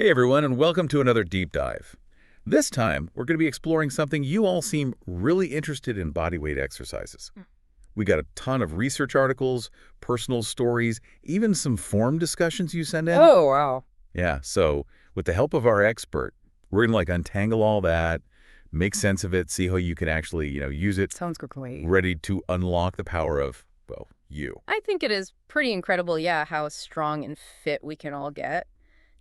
Hey everyone, and welcome to another deep dive. This time, we're going to be exploring something you all seem really interested in: bodyweight exercises. We got a ton of research articles, personal stories, even some forum discussions you send in. Oh, wow. Yeah, so with the help of our expert, we're going to untangle all that, make sense of it, see how you can actually, use it, Sounds great. ready to unlock the power of, well, you. I think it is pretty incredible, yeah, how strong and fit we can all get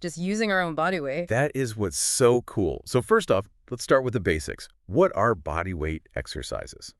just using our own body weight. That is what's so cool. So first off, let's start with the basics. What are bodyweight exercises?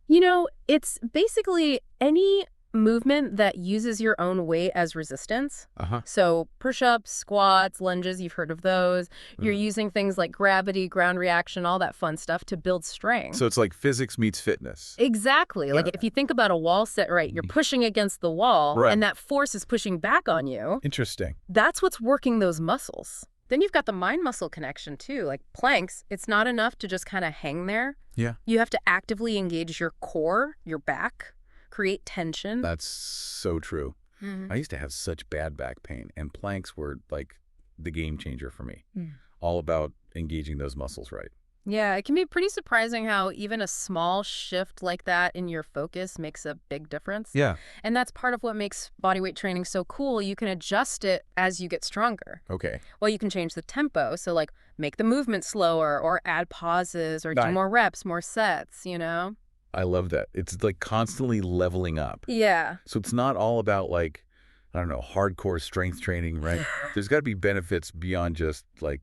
It's basically any movement that uses your own weight as resistance. So push-ups, squats, lunges, you've heard of those. You're using things like gravity, ground reaction, all that fun stuff to build strength. So it's like physics meets fitness. Exactly. Like if you think about a wall sit, right, you're pushing against the wall, Right. and that force is pushing back on you. Interesting. That's what's working those muscles. Then you've got the mind-muscle connection, too. Like planks, it's not enough to just kind of hang there. Yeah. You have to actively engage your core, your back, create tension. That's so true. I used to have such bad back pain, and planks were like the game changer for me. All about engaging those muscles right. Yeah, it can be pretty surprising how even a small shift like that in your focus makes a big difference. Yeah. And that's part of what makes bodyweight training so cool. You can adjust it as you get stronger. Okay. Well, you can change the tempo. So like make the movement slower or add pauses or do Nice. more reps, more sets, I love that. It's like constantly leveling up. Yeah. So it's not all about like, I don't know, hardcore strength training, right? There's got to be benefits beyond just like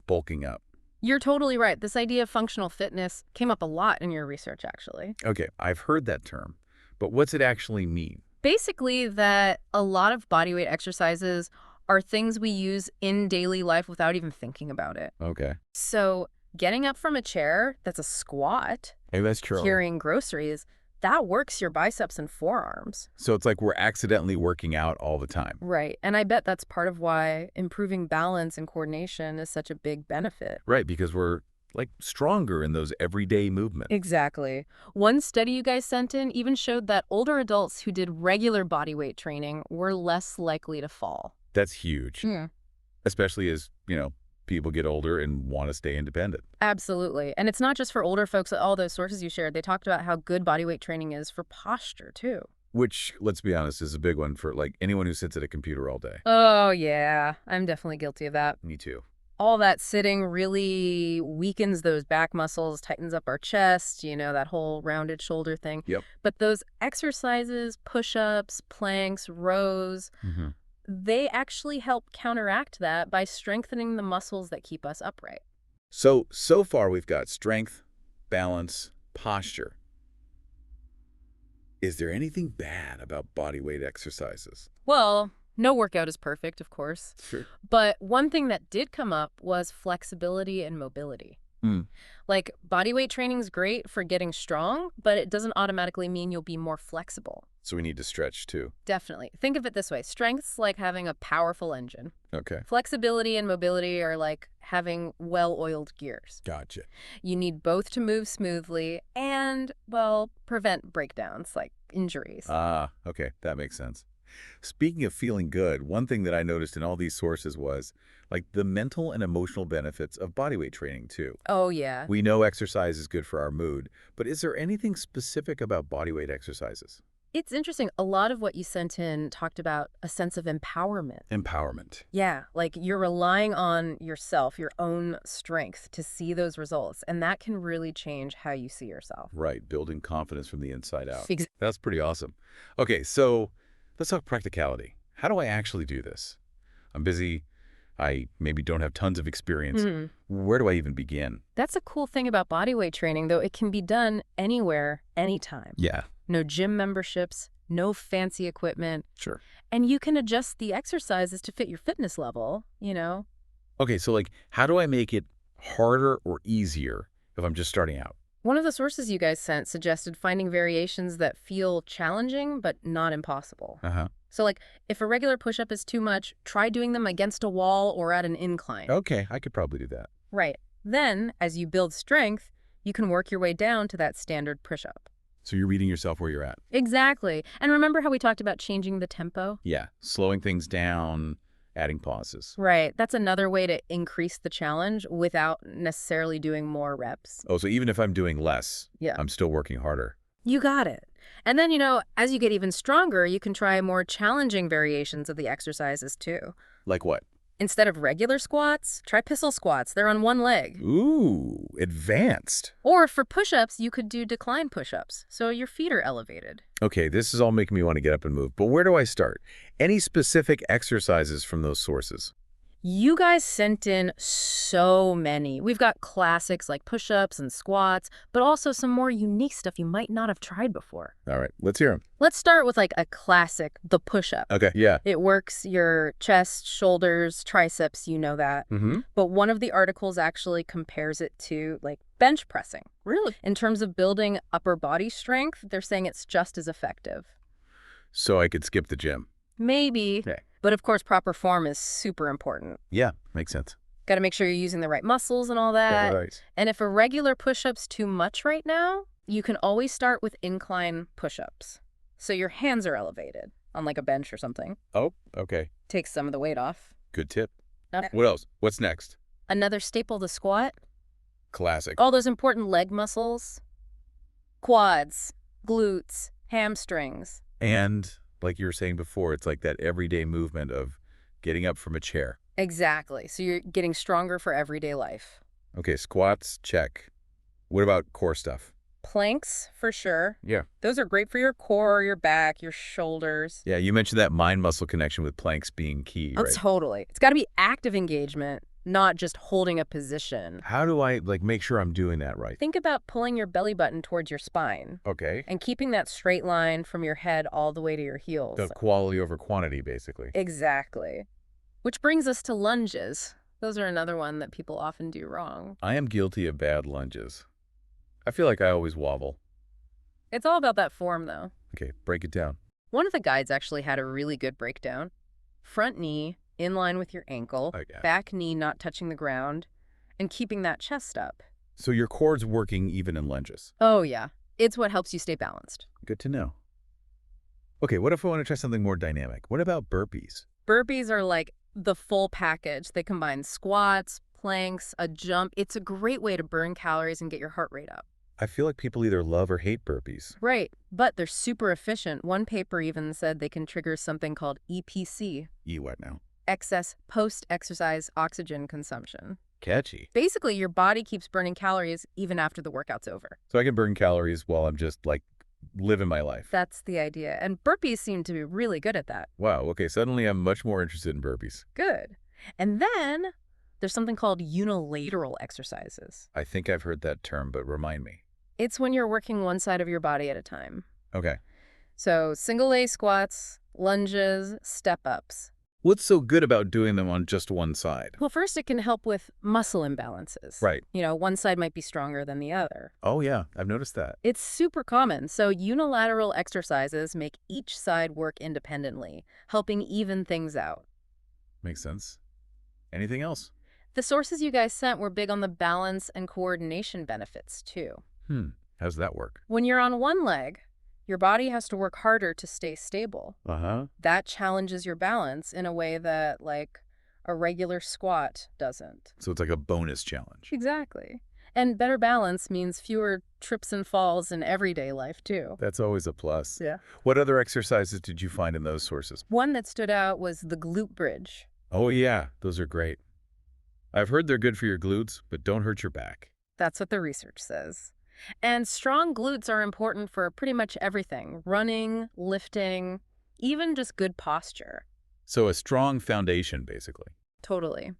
bulking up. You're totally right. This idea of functional fitness came up a lot in your research, actually. Okay, I've heard that term, but what's it actually mean? Basically, that a lot of bodyweight exercises are things we use in daily life without even thinking about it. Okay. So getting up from a chair that's a squat, Hey, that's true. carrying groceries, that works your biceps and forearms. So it's like we're accidentally working out all the time. Right. And I bet that's part of why improving balance and coordination is such a big benefit. Right, because we're like stronger in those everyday movements. Exactly. One study you guys sent in even showed that older adults who did regular bodyweight training were less likely to fall. That's huge, Yeah. especially as, people get older and want to stay independent. Absolutely. And it's not just for older folks. All those sources you shared, they talked about how good bodyweight training is for posture, too. Which, let's be honest, is a big one for like anyone who sits at a computer all day. Oh, yeah. I'm definitely guilty of that. Me too. All that sitting really weakens those back muscles, tightens up our chest, that whole rounded shoulder thing. Yep. But those exercises, push-ups, planks, rows, they actually help counteract that by strengthening the muscles that keep us upright. So far we've got strength, balance, posture. Is there anything bad about bodyweight exercises? Well, no workout is perfect, of course. Sure. But one thing that did come up was flexibility and mobility. Like, bodyweight training's great for getting strong, but it doesn't automatically mean you'll be more flexible. So we need to stretch too. Definitely. Think of it this way. Strength's like having a powerful engine. Okay. Flexibility and mobility are like having well-oiled gears. Gotcha. You need both to move smoothly and, well, prevent breakdowns like injuries. Okay. That makes sense. Speaking of feeling good, one thing that I noticed in all these sources was like the mental and emotional benefits of bodyweight training too. Oh, yeah. We know exercise is good for our mood, but is there anything specific about bodyweight exercises? It's interesting. A lot of what you sent in talked about a sense of empowerment. Empowerment. Yeah, like you're relying on yourself, your own strength to see those results, and that can really change how you see yourself. Right. Building confidence from the inside out. Ex- That's pretty awesome. Okay, so let's talk practicality. How do I actually do this? I'm busy. I maybe don't have tons of experience. Where do I even begin? That's a cool thing about bodyweight training, though. It can be done anywhere, anytime. Yeah. No gym memberships, no fancy equipment. Sure. And you can adjust the exercises to fit your fitness level, Okay, so like, how do I make it harder or easier if I'm just starting out? One of the sources you guys sent suggested finding variations that feel challenging but not impossible. So like, if a regular push-up is too much, try doing them against a wall or at an incline. Okay, I could probably do that. Right. Then, as you build strength, you can work your way down to that standard push-up. So you're reading yourself where you're at. Exactly. And remember how we talked about changing the tempo? Yeah, slowing things down adding pauses. Right. That's another way to increase the challenge without necessarily doing more reps. Oh, so even if I'm doing less, Yeah. I'm still working harder. You got it. And then, as you get even stronger, you can try more challenging variations of the exercises too. Like what? Instead of regular squats, try pistol squats. They're on one leg. Ooh, advanced. Or for push-ups, you could do decline push-ups, so your feet are elevated. Okay, this is all making me want to get up and move, but where do I start? Any specific exercises from those sources? You guys sent in so many. We've got classics like push-ups and squats, but also some more unique stuff you might not have tried before. All right, let's hear them. Let's start with like a classic, the push-up. Okay, yeah. It works your chest, shoulders, triceps, you know that. Mm-hmm. But one of the articles actually compares it to like bench pressing. Really? In terms of building upper body strength, they're saying it's just as effective. So I could skip the gym. Maybe. Okay. But of course, proper form is super important. Yeah, makes sense. Got to make sure you're using the right muscles and all that. Right. And if a regular push-up's too much right now, you can always start with incline push-ups. So your hands are elevated on like a bench or something. Oh, okay. Takes some of the weight off. Good tip. Okay. What else? What's next? Another staple, the squat. Classic. All those important leg muscles. Quads, glutes, hamstrings. And like you were saying before, it's like that everyday movement of getting up from a chair. Exactly. So you're getting stronger for everyday life. Okay, squats, check. What about core stuff? Planks, for sure. Yeah. Those are great for your core, your back, your shoulders. Yeah, you mentioned that mind-muscle connection with planks being key, Oh, right? totally. It's got to be active engagement, not just holding a position. How do I make sure I'm doing that right? Think about pulling your belly button towards your spine Okay. and keeping that straight line from your head all the way to your heels. The quality over quantity, basically. Exactly. Which brings us to lunges. Those are another one that people often do wrong. I am guilty of bad lunges. I feel like I always wobble. It's all about that form, though. Okay, break it down. One of the guides actually had a really good breakdown. Front knee in line with your ankle, Okay. back knee not touching the ground, and keeping that chest up. So your core's working even in lunges. Oh, yeah. It's what helps you stay balanced. Good to know. Okay, what if I want to try something more dynamic? What about burpees? Burpees are like the full package. They combine squats, planks, a jump. It's a great way to burn calories and get your heart rate up. I feel like people either love or hate burpees. Right, but they're super efficient. One paper even said they can trigger something called EPC, What now? excess post-exercise oxygen consumption. Catchy. Basically, your body keeps burning calories even after the workout's over. So I can burn calories while I'm just living my life. That's the idea. And burpees seem to be really good at that. Wow, okay, suddenly I'm much more interested in burpees. Good. And then there's something called unilateral exercises. I think I've heard that term, but remind me. It's when you're working one side of your body at a time. Okay. So single leg squats, lunges, step-ups. What's so good about doing them on just one side? Well, first, it can help with muscle imbalances. Right. One side might be stronger than the other. Oh, yeah, I've noticed that. It's super common. So unilateral exercises make each side work independently, helping even things out. Makes sense. Anything else? The sources you guys sent were big on the balance and coordination benefits, too. How's that work? When you're on one leg, your body has to work harder to stay stable. Uh-huh. That challenges your balance in a way that, like, a regular squat doesn't. So it's like a bonus challenge. Exactly. And better balance means fewer trips and falls in everyday life, too. That's always a plus. Yeah. What other exercises did you find in those sources? One that stood out was the glute bridge. Oh, yeah, those are great. I've heard they're good for your glutes, but don't hurt your back. That's what the research says. And strong glutes are important for pretty much everything. Running, lifting, even just good posture. So a strong foundation, basically. Totally.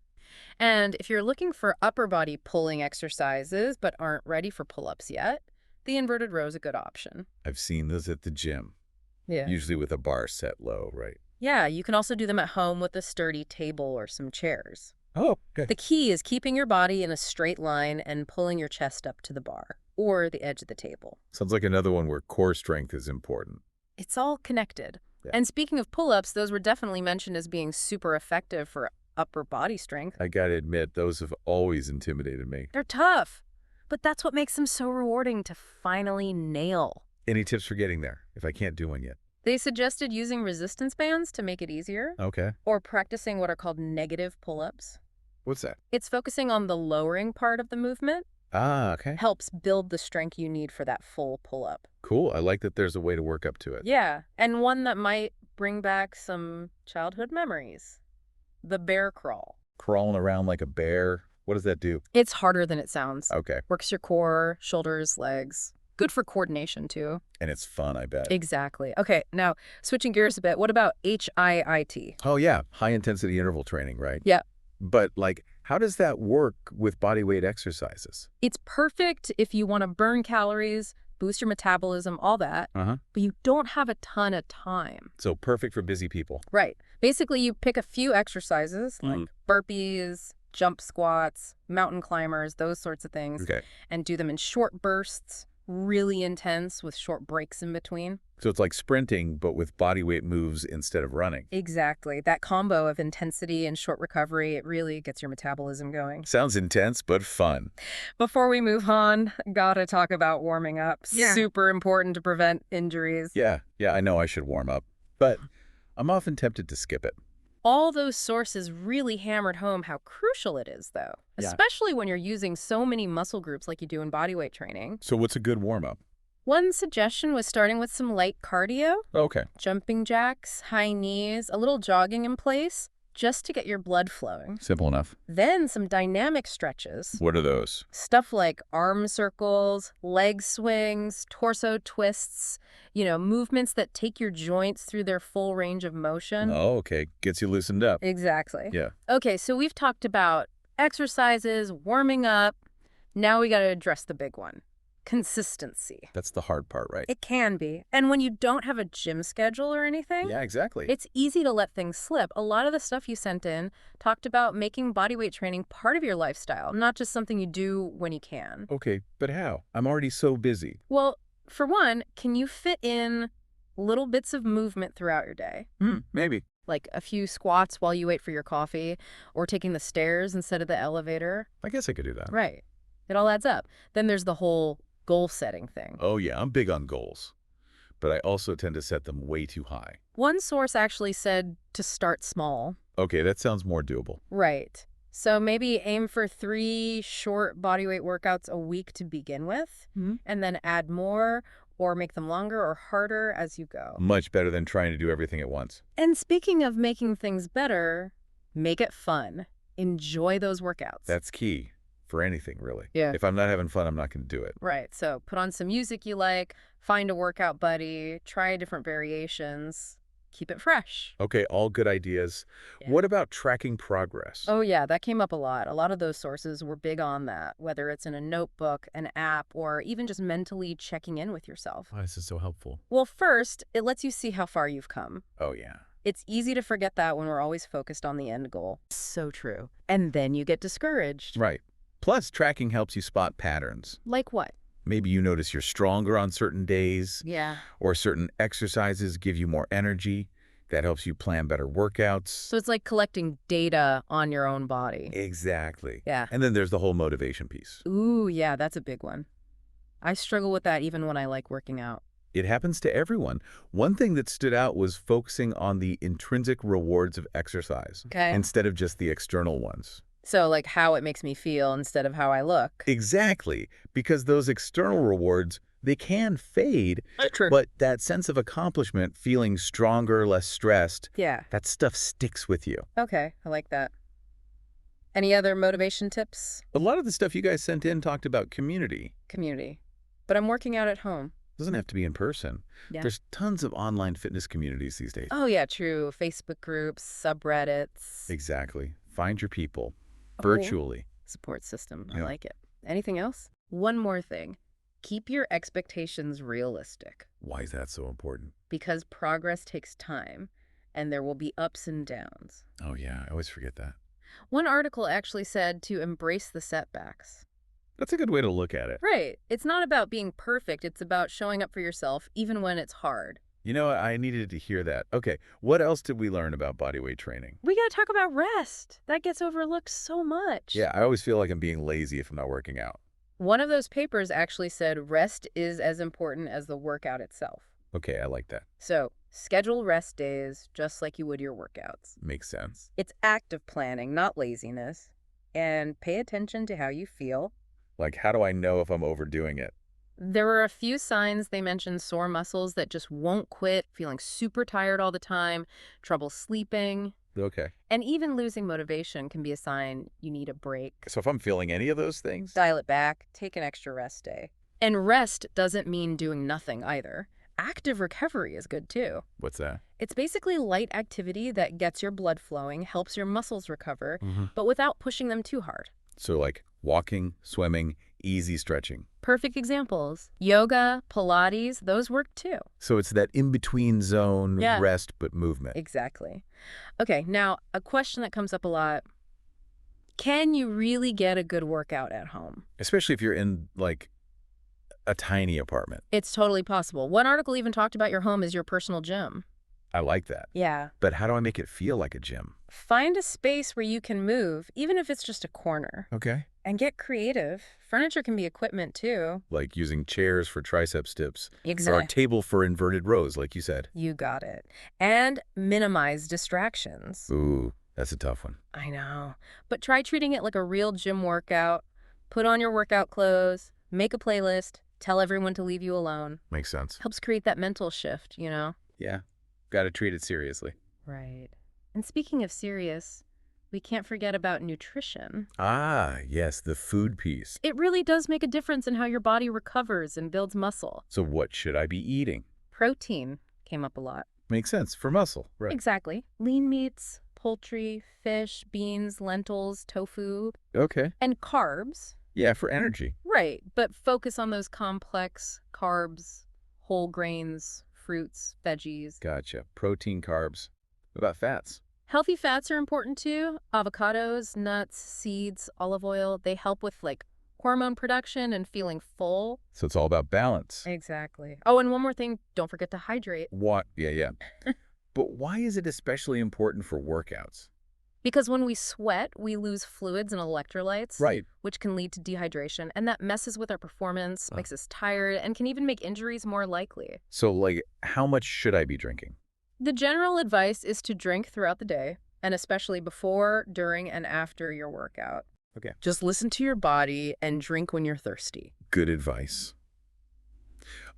And if you're looking for upper body pulling exercises but aren't ready for pull-ups yet, the inverted row is a good option. I've seen those at the gym, Yeah. usually with a bar set low, right? Yeah, you can also do them at home with a sturdy table or some chairs. Oh, okay. The key is keeping your body in a straight line and pulling your chest up to the bar or the edge of the table. Sounds like another one where core strength is important. It's all connected. Yeah. And speaking of pull-ups, those were definitely mentioned as being super effective for upper body strength. I gotta admit, those have always intimidated me. They're tough, but that's what makes them so rewarding to finally nail. Any tips for getting there, if I can't do one yet? They suggested using resistance bands to make it easier, Okay. or practicing what are called negative pull-ups. What's that? It's focusing on the lowering part of the movement, Ah, okay. helps build the strength you need for that full pull-up. Cool. I like that there's a way to work up to it. Yeah, and one that might bring back some childhood memories. The bear crawl. Crawling around like a bear. What does that do? It's harder than it sounds. Okay. Works your core, shoulders, legs. Good for coordination, too. And it's fun, I bet. Exactly. Okay, now, switching gears a bit, what about HIIT? Oh, yeah. High-intensity interval training, right? Yeah. But, like, how does that work with bodyweight exercises? It's perfect if you want to burn calories, boost your metabolism, all that, Uh-huh. but you don't have a ton of time. So perfect for busy people. Right. Basically, you pick a few exercises, like burpees, jump squats, mountain climbers, those sorts of things, Okay. and do them in short bursts, really intense with short breaks in between. So it's like sprinting, but with bodyweight moves instead of running. Exactly. That combo of intensity and short recovery, it really gets your metabolism going. Sounds intense, but fun. Before we move on, gotta talk about warming up. Yeah. Super important to prevent injuries. Yeah, I know I should warm up, but I'm often tempted to skip it. All those sources really hammered home how crucial it is, though, Yeah. especially when you're using so many muscle groups like you do in bodyweight training. So what's a good warm-up? One suggestion was starting with some light cardio, Okay. jumping jacks, high knees, a little jogging in place, just to get your blood flowing. Simple enough. Then some dynamic stretches. What are those? Stuff like arm circles, leg swings, torso twists, movements that take your joints through their full range of motion. Oh, okay. Gets you loosened up. Exactly. Yeah. Okay, so we've talked about exercises, warming up. Now we got to address the big one. Consistency. That's the hard part, right? It can be. And when you don't have a gym schedule or anything, Yeah, exactly. it's easy to let things slip. A lot of the stuff you sent in talked about making bodyweight training part of your lifestyle, not just something you do when you can. Okay, but how? I'm already so busy. Well, for one, can you fit in little bits of movement throughout your day? Maybe. Like a few squats while you wait for your coffee, or taking the stairs instead of the elevator? I guess I could do that. Right. It all adds up. Then there's the whole goal setting thing. Oh, yeah, I'm big on goals. But I also tend to set them way too high. One source actually said to start small. Okay, that sounds more doable. Right. So maybe aim for 3 short bodyweight workouts a week to begin with, and then add more or make them longer or harder as you go. Much better than trying to do everything at once. And speaking of making things better, make it fun. Enjoy those workouts. That's key for anything, really. Yeah. If I'm not having fun, I'm not going to do it. Right. So put on some music you like, find a workout buddy, try different variations, keep it fresh. Okay, all good ideas. Yeah. What about tracking progress? Oh, yeah, that came up a lot. A lot of those sources were big on that, whether it's in a notebook, an app, or even just mentally checking in with yourself. Oh, this is so helpful. Well, first, it lets you see how far you've come. Oh, yeah. It's easy to forget that when we're always focused on the end goal. So true. And then you get discouraged. Right. Plus, tracking helps you spot patterns. Like what? Maybe you notice you're stronger on certain days, Yeah. or certain exercises give you more energy. That helps you plan better workouts. So it's like collecting data on your own body. Exactly. Yeah. And then there's the whole motivation piece. Ooh, yeah, that's a big one. I struggle with that even when I like working out. It happens to everyone. One thing that stood out was focusing on the intrinsic rewards of exercise Okay. instead of just the external ones. So like how it makes me feel instead of how I look. Exactly. Because those external rewards, they can fade, True. but that sense of accomplishment, feeling stronger, less stressed, Yeah. that stuff sticks with you. Okay, I like that. Any other motivation tips? A lot of the stuff you guys sent in talked about community. Community. But I'm working out at home. Doesn't have to be in person. Yeah. There's tons of online fitness communities these days. Oh, yeah, true. Facebook groups, subreddits. Exactly. Find your people. Oh. Virtually. Support system. I Yeah. like it. Anything else? One more thing. Keep your expectations realistic, Why is that so important? because progress takes time and there will be ups and downs. Oh, yeah. I always forget that. One article actually said to embrace the setbacks. That's a good way to look at it. Right. It's not about being perfect. It's about showing up for yourself even when it's hard. You know, I needed to hear that. Okay, what else did we learn about bodyweight training? We got to talk about rest. That gets overlooked so much. Yeah, I always feel like I'm being lazy if I'm not working out. One of those papers actually said rest is as important as the workout itself. Okay, I like that. So Schedule rest days just like you would your workouts. Makes sense. It's active planning, not laziness. And pay attention to how you feel. Like, how do I know if I'm overdoing it? There were a few signs. They mentioned sore muscles that just won't quit, feeling super tired all the time, trouble sleeping. Okay. And even losing motivation can be a sign you need a break. So if I'm feeling any of those things? Dial it back, take an extra rest day. And rest doesn't mean doing nothing either. Active recovery is good too. What's that? It's basically light activity that gets your blood flowing, helps your muscles recover, Mm-hmm. but without pushing them too hard. So like walking, swimming, easy stretching. Perfect examples. Yoga, Pilates, those work too. So it's that in-between zone, Yeah. rest but movement. Exactly. Okay, now a question that comes up a lot. Can you really get a good workout at home? Especially if you're in, like, a tiny apartment. It's totally possible. One article even talked about your home as your personal gym. I like that. Yeah. But how do I make it feel like a gym? Find a space where you can move, even if it's just a corner. Okay. And get creative. Furniture can be equipment too. Like using chairs for tricep dips. Or a Exactly. table for inverted rows, like you said. You got it. And minimize distractions. Ooh, that's a tough one. I know. But try treating it like a real gym workout. Put on your workout clothes, make a playlist, tell everyone to leave you alone. Makes sense. Helps create that mental shift, you know? Yeah. Got to treat it seriously. Right. And speaking of serious, we can't forget about nutrition. Ah, yes, the food piece. It really does make a difference in how your body recovers and builds muscle. So what should I be eating? Protein came up a lot. Makes sense for muscle. Right. Exactly. Lean meats, poultry, fish, beans, lentils, tofu, Okay. and carbs. Yeah, for energy. Right, but focus on those complex carbs, whole grains, fruits, veggies. Gotcha. Protein, carbs. What about fats? Healthy fats are important too. Avocados, nuts, seeds, olive oil, they help with like hormone production and feeling full. So it's all about balance. Exactly. Oh, and one more thing, don't forget to hydrate. What? Yeah. But why is it especially important for workouts? Because when we sweat, we lose fluids and electrolytes, Right. which can lead to dehydration, and that messes with our performance, makes us tired, and can even make injuries more likely. So, like, how much should I be drinking? The general advice is to drink throughout the day, and especially before, during, and after your workout. Okay. Just listen to your body and drink when you're thirsty. Good advice.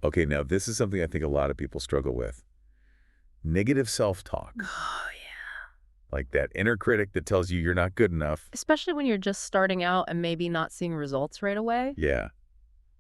Okay, now this is something I think a lot of people struggle with. Negative self-talk. Oh, yeah. Like that inner critic that tells you you're not good enough. Especially when you're just starting out and maybe not seeing results right away. Yeah.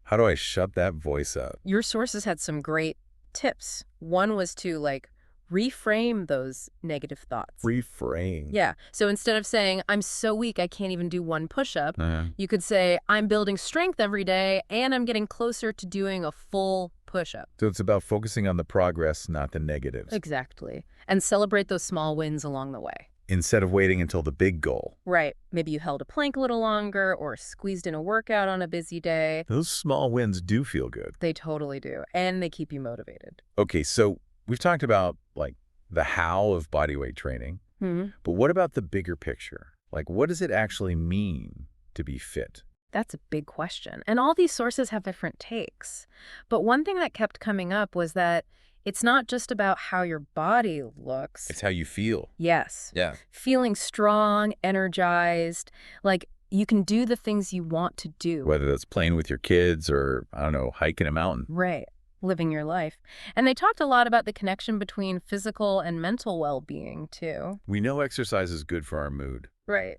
How do I shut that voice up? Your sources had some great tips. One was to, like, reframe those negative thoughts. Reframe. Yeah. So instead of saying, I'm so weak I can't even do one push-up, you could say, I'm building strength every day and I'm getting closer to doing a full push-up. So it's about focusing on the progress, not the negatives. Exactly. And celebrate those small wins along the way. Instead of waiting until the big goal. Right. Maybe you held a plank a little longer or squeezed in a workout on a busy day. Those small wins do feel good. They totally do. And they keep you motivated. Okay, so we've talked about, like, the how of bodyweight training. But what about the bigger picture? Like, what does it actually mean to be fit? That's a big question. And all these sources have different takes. But one thing that kept coming up was that it's not just about how your body looks. It's how you feel. Yes. Yeah. Feeling strong, energized, like you can do the things you want to do. Whether that's playing with your kids or, I don't know, hiking a mountain. Right. Living your life. And they talked a lot about the connection between physical and mental well-being, too. We know exercise is good for our mood. Right.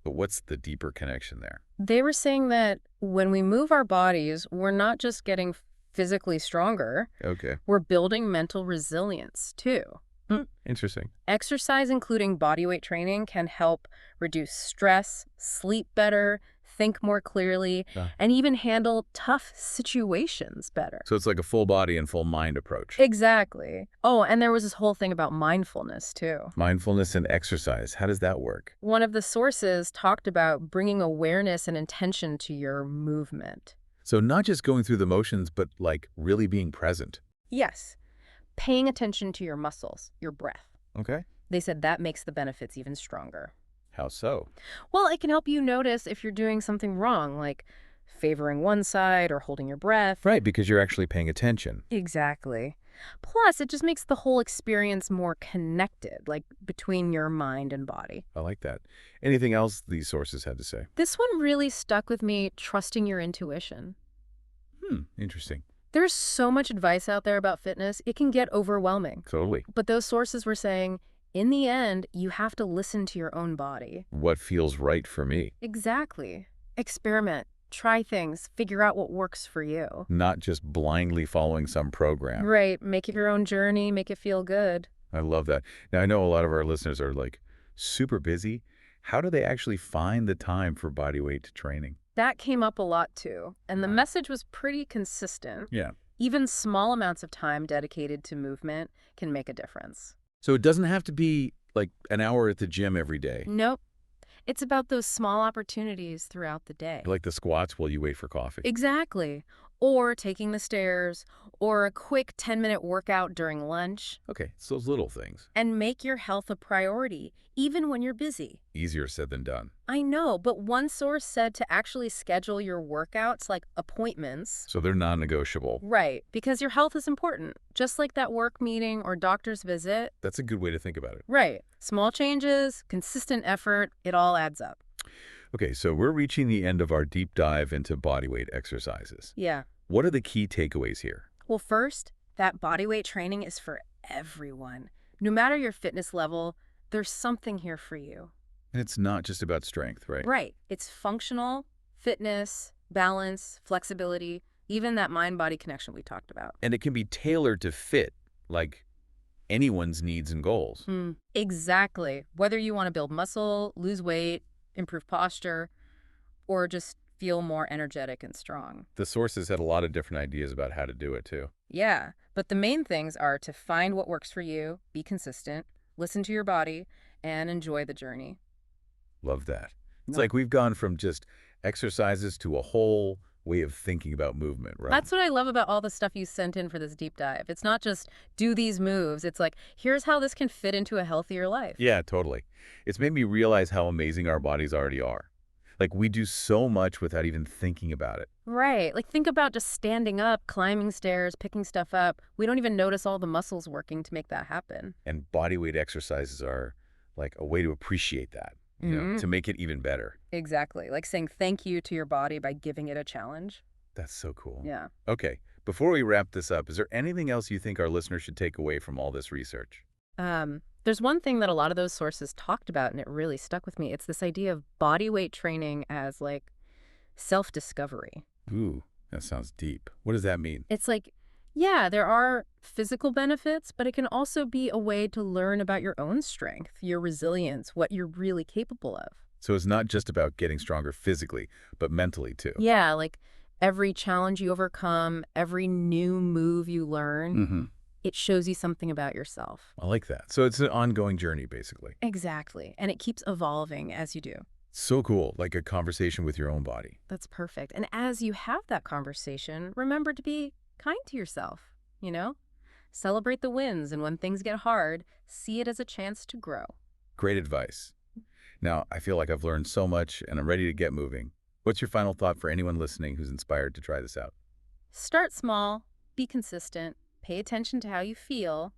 But what's the deeper connection there? They were saying that when we move our bodies, we're not just getting physically stronger. Okay. We're building mental resilience, too. Interesting. Exercise, including bodyweight training, can help reduce stress, sleep better, think more clearly, and even handle tough situations better. So it's like a full body and full mind approach. Exactly. Oh, and there was this whole thing about mindfulness, too. Mindfulness and exercise. How does that work? One of the sources talked about bringing awareness and intention to your movement. So not just going through the motions, but like really being present. Yes. Paying attention to your muscles, your breath. Okay. They said that makes the benefits even stronger. How so? Well, it can help you notice if you're doing something wrong, like favoring one side or holding your breath. Right, because you're actually paying attention. Exactly. Plus, it just makes the whole experience more connected, like between your mind and body. I like that. Anything else these sources had to say? This one really stuck with me, trusting your intuition. Interesting. There's so much advice out there about fitness, it can get overwhelming. Totally. But those sources were saying, in the end, you have to listen to your own body. What feels right for me? Exactly. Experiment. Try things. Figure out what works for you. Not just blindly following some program. Right. Make it your own journey. Make it feel good. I love that. Now, I know a lot of our listeners are like super busy. How do they actually find the time for bodyweight training? That came up a lot too. And the message was pretty consistent. Yeah. Even small amounts of time dedicated to movement can make a difference. So it doesn't have to be like an hour at the gym every day. Nope. It's about those small opportunities throughout the day. Like the squats while you wait for coffee. Exactly. Or taking the stairs, or a quick 10-minute workout during lunch. Okay, it's those little things. And make your health a priority, even when you're busy. Easier said than done. I know, but one source said to actually schedule your workouts like appointments. So they're non-negotiable. Right, because your health is important, just like that work meeting or doctor's visit. That's a good way to think about it. Right. Small changes, consistent effort, it all adds up. Okay, so we're reaching the end of our deep dive into bodyweight exercises. Yeah. What are the key takeaways here? Well, first, that bodyweight training is for everyone. No matter your fitness level, there's something here for you. And it's not just about strength, right? Right. It's functional, fitness, balance, flexibility, even that mind-body connection we talked about. And it can be tailored to fit, like, anyone's needs and goals. Exactly. Whether you want to build muscle, lose weight, improve posture, or just feel more energetic and strong. The sources had a lot of different ideas about how to do it, too. Yeah, but the main things are to find what works for you, be consistent, listen to your body, and enjoy the journey. Love that. It's like we've gone from just exercises to a whole way of thinking about movement, right? That's what I love about all the stuff you sent in for this deep dive. It's not just do these moves. It's like, here's how this can fit into a healthier life. Yeah, totally. It's made me realize how amazing our bodies already are. Like, we do so much without even thinking about it. Right. Like, think about just standing up, climbing stairs, picking stuff up. We don't even notice all the muscles working to make that happen. And bodyweight exercises are like a way to appreciate that, you know, to make it even better. Exactly. Like saying thank you to your body by giving it a challenge. That's so cool. Yeah. Okay, before we wrap this up, is there anything else you think our listeners should take away from all this research? There's one thing that a lot of those sources talked about, and it really stuck with me. It's this idea of body weight training as, like, self-discovery. Ooh, that sounds deep. What does that mean? It's like, yeah, there are physical benefits, but it can also be a way to learn about your own strength, your resilience, what you're really capable of. So it's not just about getting stronger physically, but mentally, too. Yeah, like every challenge you overcome, every new move you learn, it shows you something about yourself. I like that. So it's an ongoing journey, basically. Exactly. And it keeps evolving as you do. So cool, like a conversation with your own body. That's perfect. And as you have that conversation, remember to be kind to yourself, you know? Celebrate the wins, and when things get hard, see it as a chance to grow. Great advice. Now, I feel like I've learned so much, and I'm ready to get moving. What's your final thought for anyone listening who's inspired to try this out? Start small, be consistent, pay attention to how you feel,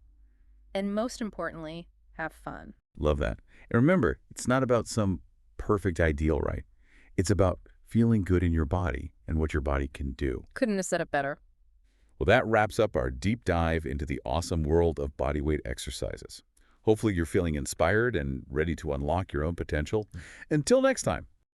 and most importantly, have fun. Love that. And remember, it's not about some perfect ideal, right? It's about feeling good in your body and what your body can do. Couldn't have said it better. Well, that wraps up our deep dive into the awesome world of bodyweight exercises. Hopefully you're feeling inspired and ready to unlock your own potential. Until next time.